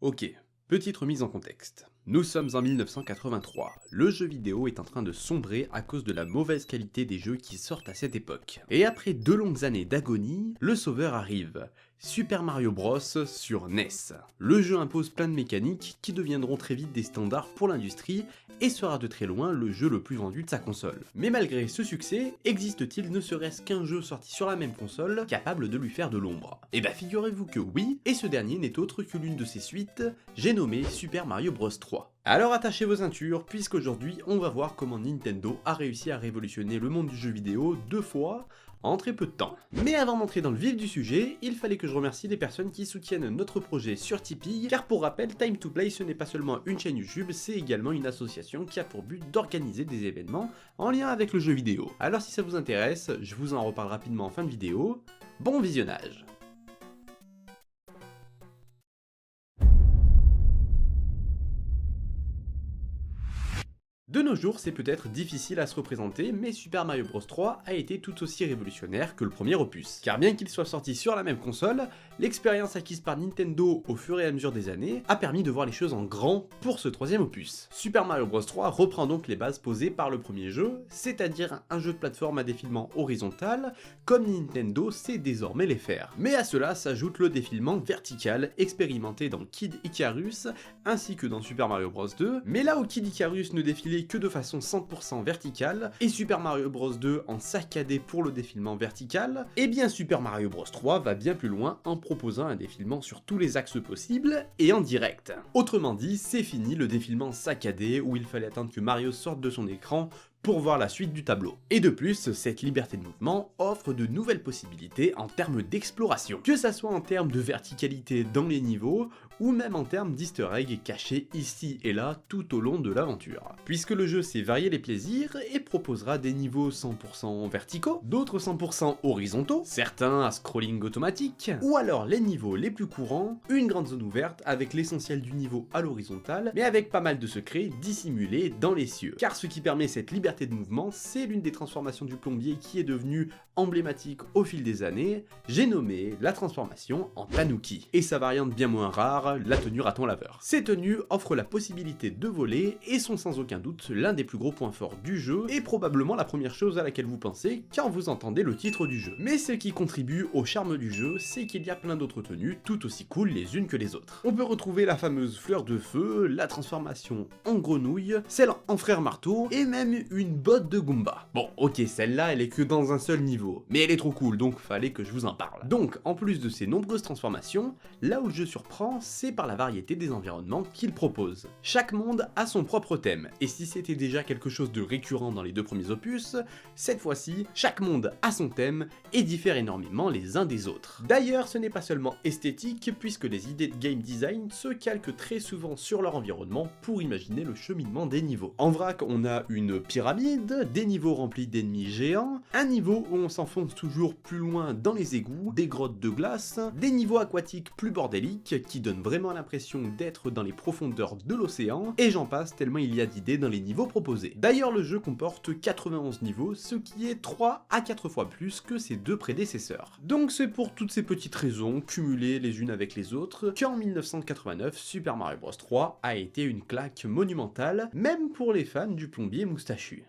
Ok, petite remise en contexte. Nous sommes en 1983, le jeu vidéo est en train de sombrer à cause de la mauvaise qualité des jeux qui sortent à cette époque. Et après 2 longues années d'agonie, le sauveur arrive, Super Mario Bros sur NES. Le jeu impose plein de mécaniques qui deviendront très vite des standards pour l'industrie et sera de très loin le jeu le plus vendu de sa console. Mais malgré ce succès, existe-t-il ne serait-ce qu'un jeu sorti sur la même console capable de lui faire de l'ombre? Et bah figurez-vous que oui, et ce dernier n'est autre que l'une de ses suites, j'ai nommé Super Mario Bros 3. Alors attachez vos ceintures, puisqu'aujourd'hui on va voir comment Nintendo a réussi à révolutionner le monde du jeu vidéo 2 fois, en très peu de temps. Mais avant d'entrer dans le vif du sujet, il fallait que je remercie les personnes qui soutiennent notre projet sur Tipeee, car pour rappel, Time to Play ce n'est pas seulement une chaîne YouTube, c'est également une association qui a pour but d'organiser des événements en lien avec le jeu vidéo. Alors si ça vous intéresse, je vous en reparle rapidement en fin de vidéo. Bon visionnage! De nos jours, c'est peut-être difficile à se représenter, mais Super Mario Bros 3 a été tout aussi révolutionnaire que le premier opus. Car bien qu'il soit sorti sur la même console, l'expérience acquise par Nintendo au fur et à mesure des années a permis de voir les choses en grand pour ce troisième opus. Super Mario Bros 3 reprend donc les bases posées par le premier jeu, c'est-à-dire un jeu de plateforme à défilement horizontal, comme Nintendo sait désormais les faire. Mais à cela s'ajoute le défilement vertical, expérimenté dans Kid Icarus, ainsi que dans Super Mario Bros 2, mais là où Kid Icarus ne défilait que de façon 100% verticale, et Super Mario Bros 2 en saccadé pour le défilement vertical, et bien Super Mario Bros 3 va bien plus loin en proposant un défilement sur tous les axes possibles, et en direct. Autrement dit, c'est fini le défilement saccadé où il fallait attendre que Mario sorte de son écran pour voir la suite du tableau. Et de plus, cette liberté de mouvement offre de nouvelles possibilités en termes d'exploration. Que ça soit en termes de verticalité dans les niveaux, ou même en termes d'easter eggs cachés ici et là tout au long de l'aventure. Puisque le jeu sait varier les plaisirs et proposera des niveaux 100% verticaux, d'autres 100% horizontaux, certains à scrolling automatique, ou alors les niveaux les plus courants, une grande zone ouverte avec l'essentiel du niveau à l'horizontale, mais avec pas mal de secrets dissimulés dans les cieux. Car ce qui permet cette liberté de mouvement, c'est l'une des transformations du plombier qui est devenue emblématique au fil des années, j'ai nommé la transformation en tanuki. Et sa variante bien moins rare, la tenue raton laveur. Ces tenues offrent la possibilité de voler et sont sans aucun doute l'un des plus gros points forts du jeu et probablement la première chose à laquelle vous pensez quand vous entendez le titre du jeu. Mais ce qui contribue au charme du jeu, c'est qu'il y a plein d'autres tenues tout aussi cool les unes que les autres. On peut retrouver la fameuse fleur de feu, la transformation en grenouille, celle en frère marteau et même une botte de Goomba. Bon ok, celle-là elle est que dans un seul niveau, mais elle est trop cool donc fallait que je vous en parle. Donc en plus de ces nombreuses transformations, là où le jeu surprend, c'est par la variété des environnements qu'il propose. Chaque monde a son propre thème, et si c'était déjà quelque chose de récurrent dans les 2 premiers opus, cette fois-ci, chaque monde a son thème et diffère énormément les uns des autres. D'ailleurs, ce n'est pas seulement esthétique, puisque les idées de game design se calquent très souvent sur leur environnement pour imaginer le cheminement des niveaux. En vrac, on a une pyramide, des niveaux remplis d'ennemis géants, un niveau où on s'enfonce toujours plus loin dans les égouts, des grottes de glace, des niveaux aquatiques plus bordéliques qui donnent vraiment l'impression d'être dans les profondeurs de l'océan, et j'en passe tellement il y a d'idées dans les niveaux proposés. D'ailleurs le jeu comporte 91 niveaux, ce qui est 3 à 4 fois plus que ses 2 prédécesseurs. Donc c'est pour toutes ces petites raisons, cumulées les unes avec les autres, qu'en 1989, Super Mario Bros 3 a été une claque monumentale, même pour les fans du plombier moustachu.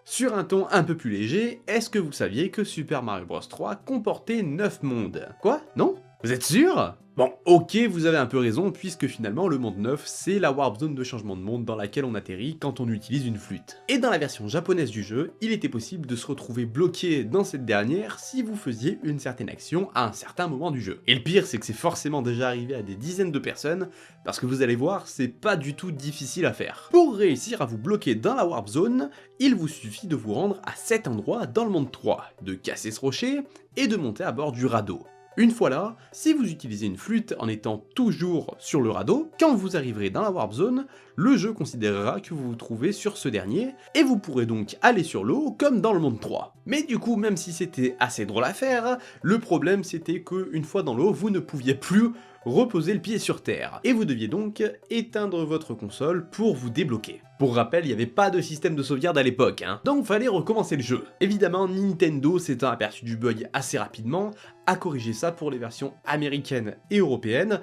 Sur un ton un peu plus léger, est-ce que vous saviez que Super Mario Bros 3 comportait 9 mondes? Quoi? Non? Vous êtes sûr? Bon, ok, vous avez un peu raison, puisque finalement le monde 9, c'est la Warp Zone de changement de monde dans laquelle on atterrit quand on utilise une flûte. Et dans la version japonaise du jeu, il était possible de se retrouver bloqué dans cette dernière si vous faisiez une certaine action à un certain moment du jeu. Et le pire, c'est que c'est forcément déjà arrivé à des dizaines de personnes, parce que vous allez voir, c'est pas du tout difficile à faire. Pour réussir à vous bloquer dans la Warp Zone, il vous suffit de vous rendre à cet endroit dans le monde 3, de casser ce rocher, et de monter à bord du radeau. Une fois là, si vous utilisez une flûte en étant toujours sur le radeau, quand vous arriverez dans la Warp Zone, le jeu considérera que vous vous trouvez sur ce dernier, et vous pourrez donc aller sur l'eau comme dans le monde 3. Mais du coup, même si c'était assez drôle à faire, le problème c'était que une fois dans l'eau, vous ne pouviez plus reposer le pied sur terre, et vous deviez donc éteindre votre console pour vous débloquer. Pour rappel, il n'y avait pas de système de sauvegarde à l'époque, hein, donc fallait recommencer le jeu. Évidemment, Nintendo s'étant aperçu du bug assez rapidement, a corrigé ça pour les versions américaines et européennes,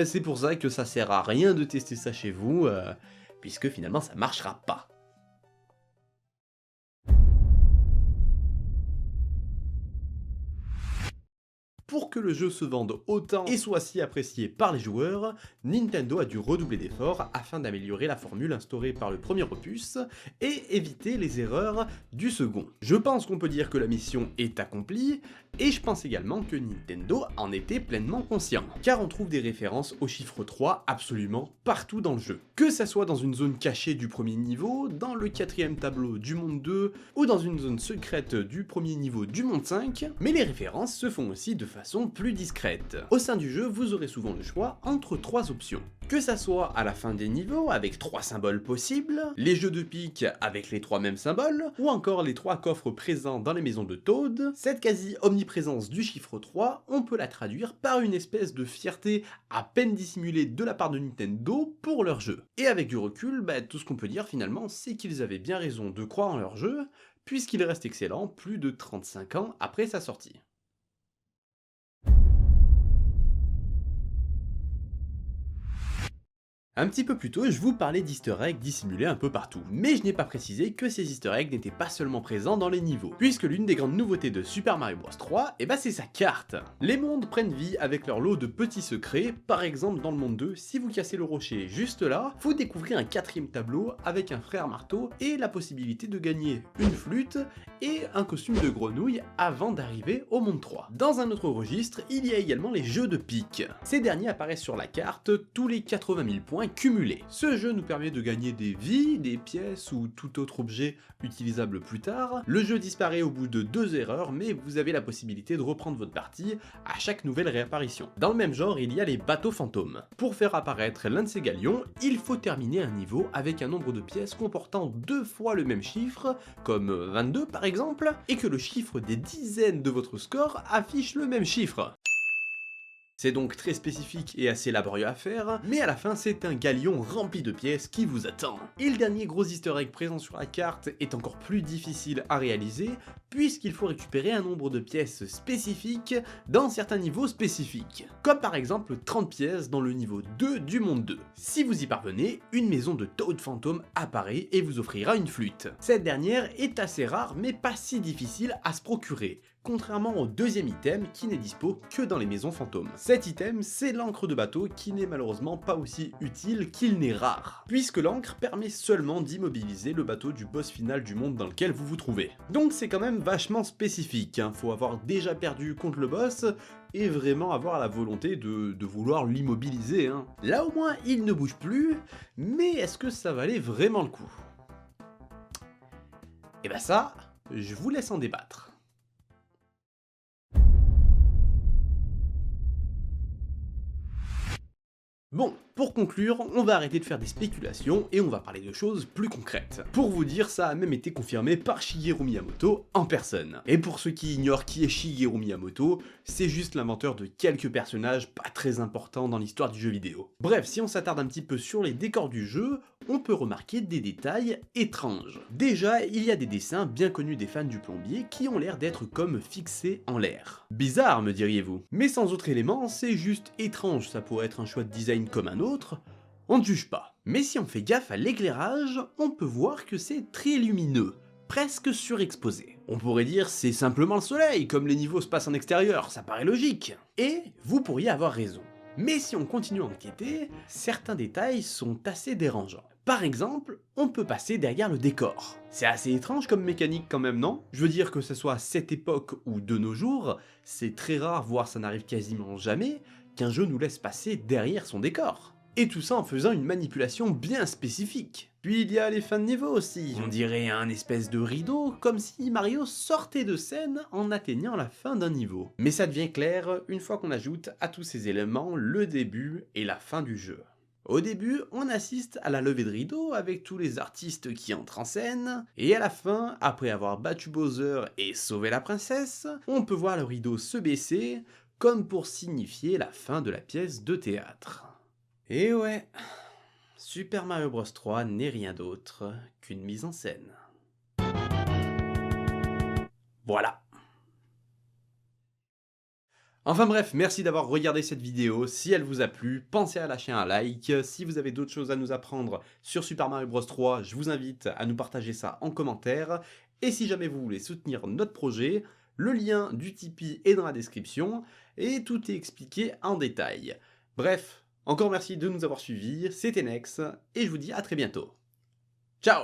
c'est pour ça que ça sert à rien de tester ça chez vous, puisque finalement ça marchera pas. Pour que le jeu se vende autant et soit si apprécié par les joueurs, Nintendo a dû redoubler d'efforts afin d'améliorer la formule instaurée par le premier opus et éviter les erreurs du second. Je pense qu'on peut dire que la mission est accomplie, et je pense également que Nintendo en était pleinement conscient, car on trouve des références au chiffre 3 absolument partout dans le jeu. Que ça soit dans une zone cachée du premier niveau, dans le 4ème tableau du monde 2, ou dans une zone secrète du premier niveau du monde 5, mais les références se font aussi de façon plus discrète. Au sein du jeu, vous aurez souvent le choix entre 3 options. Que ça soit à la fin des niveaux avec 3 symboles possibles, les jeux de pique avec les 3 mêmes symboles, ou encore les 3 coffres présents dans les maisons de Toad, cette quasi-omniprésence du chiffre 3, on peut la traduire par une espèce de fierté à peine dissimulée de la part de Nintendo pour leur jeu. Et avec du recul, tout ce qu'on peut dire finalement, c'est qu'ils avaient bien raison de croire en leur jeu, puisqu'il reste excellent plus de 35 ans après sa sortie. Un petit peu plus tôt, je vous parlais d'easter eggs dissimulés un peu partout, mais je n'ai pas précisé que ces easter eggs n'étaient pas seulement présents dans les niveaux, puisque l'une des grandes nouveautés de Super Mario Bros 3, c'est sa carte. Les mondes prennent vie avec leur lot de petits secrets, par exemple dans le monde 2, si vous cassez le rocher juste là, vous découvrez un 4ème tableau avec un frère marteau et la possibilité de gagner une flûte et un costume de grenouille avant d'arriver au monde 3. Dans un autre registre, il y a également les jeux de pique. Ces derniers apparaissent sur la carte tous les 80 000 points cumulés. Ce jeu nous permet de gagner des vies, des pièces ou tout autre objet utilisable plus tard. Le jeu disparaît au bout de 2 erreurs, mais vous avez la possibilité de reprendre votre partie à chaque nouvelle réapparition. Dans le même genre, il y a les bateaux fantômes. Pour faire apparaître l'un de ces galions, il faut terminer un niveau avec un nombre de pièces comportant 2 fois le même chiffre, comme 22 par exemple, et que le chiffre des dizaines de votre score affiche le même chiffre. C'est donc très spécifique et assez laborieux à faire, mais à la fin c'est un galion rempli de pièces qui vous attend. Et le dernier gros easter egg présent sur la carte est encore plus difficile à réaliser, puisqu'il faut récupérer un nombre de pièces spécifiques dans certains niveaux spécifiques, comme par exemple 30 pièces dans le niveau 2 du monde 2. Si vous y parvenez, une maison de Toad fantôme apparaît et vous offrira une flûte. Cette dernière est assez rare mais pas si difficile à se procurer, contrairement au deuxième item qui n'est dispo que dans les maisons fantômes. Cet item, c'est l'encre de bateau qui n'est malheureusement pas aussi utile qu'il n'est rare, puisque l'encre permet seulement d'immobiliser le bateau du boss final du monde dans lequel vous vous trouvez. Donc c'est quand même vachement spécifique, hein. Faut avoir déjà perdu contre le boss et vraiment avoir la volonté de vouloir l'immobiliser, hein. Là au moins il ne bouge plus, mais est-ce que ça valait vraiment le coup? Et ça, je vous laisse en débattre. Bon, pour conclure, on va arrêter de faire des spéculations et on va parler de choses plus concrètes. Pour vous dire, ça a même été confirmé par Shigeru Miyamoto en personne. Et pour ceux qui ignorent qui est Shigeru Miyamoto, c'est juste l'inventeur de quelques personnages pas très importants dans l'histoire du jeu vidéo. Bref, si on s'attarde un petit peu sur les décors du jeu, on peut remarquer des détails étranges. Déjà, il y a des dessins bien connus des fans du plombier qui ont l'air d'être comme fixés en l'air. Bizarre, me diriez-vous. Mais sans autre élément, c'est juste étrange, ça pourrait être un choix de design comme un autre, on ne juge pas. Mais si on fait gaffe à l'éclairage, on peut voir que c'est très lumineux, presque surexposé. On pourrait dire c'est simplement le soleil, comme les niveaux se passent en extérieur, ça paraît logique. Et vous pourriez avoir raison. Mais si on continue à enquêter, certains détails sont assez dérangeants. Par exemple, on peut passer derrière le décor. C'est assez étrange comme mécanique quand même, non? Je veux dire que ce soit à cette époque ou de nos jours, c'est très rare, voire ça n'arrive quasiment jamais, qu'un jeu nous laisse passer derrière son décor. Et tout ça en faisant une manipulation bien spécifique. Puis il y a les fins de niveau aussi, on dirait un espèce de rideau, comme si Mario sortait de scène en atteignant la fin d'un niveau. Mais ça devient clair une fois qu'on ajoute à tous ces éléments le début et la fin du jeu. Au début, on assiste à la levée de rideau avec tous les artistes qui entrent en scène, et à la fin, après avoir battu Bowser et sauvé la princesse, on peut voir le rideau se baisser comme pour signifier la fin de la pièce de théâtre. Et ouais, Super Mario Bros 3 n'est rien d'autre qu'une mise en scène. Voilà. Enfin bref, merci d'avoir regardé cette vidéo. Si elle vous a plu, pensez à lâcher un like. Si vous avez d'autres choses à nous apprendre sur Super Mario Bros 3, je vous invite à nous partager ça en commentaire. Et si jamais vous voulez soutenir notre projet, le lien du Tipeee est dans la description et tout est expliqué en détail. Bref, encore merci de nous avoir suivis, c'était Nex et je vous dis à très bientôt. Ciao!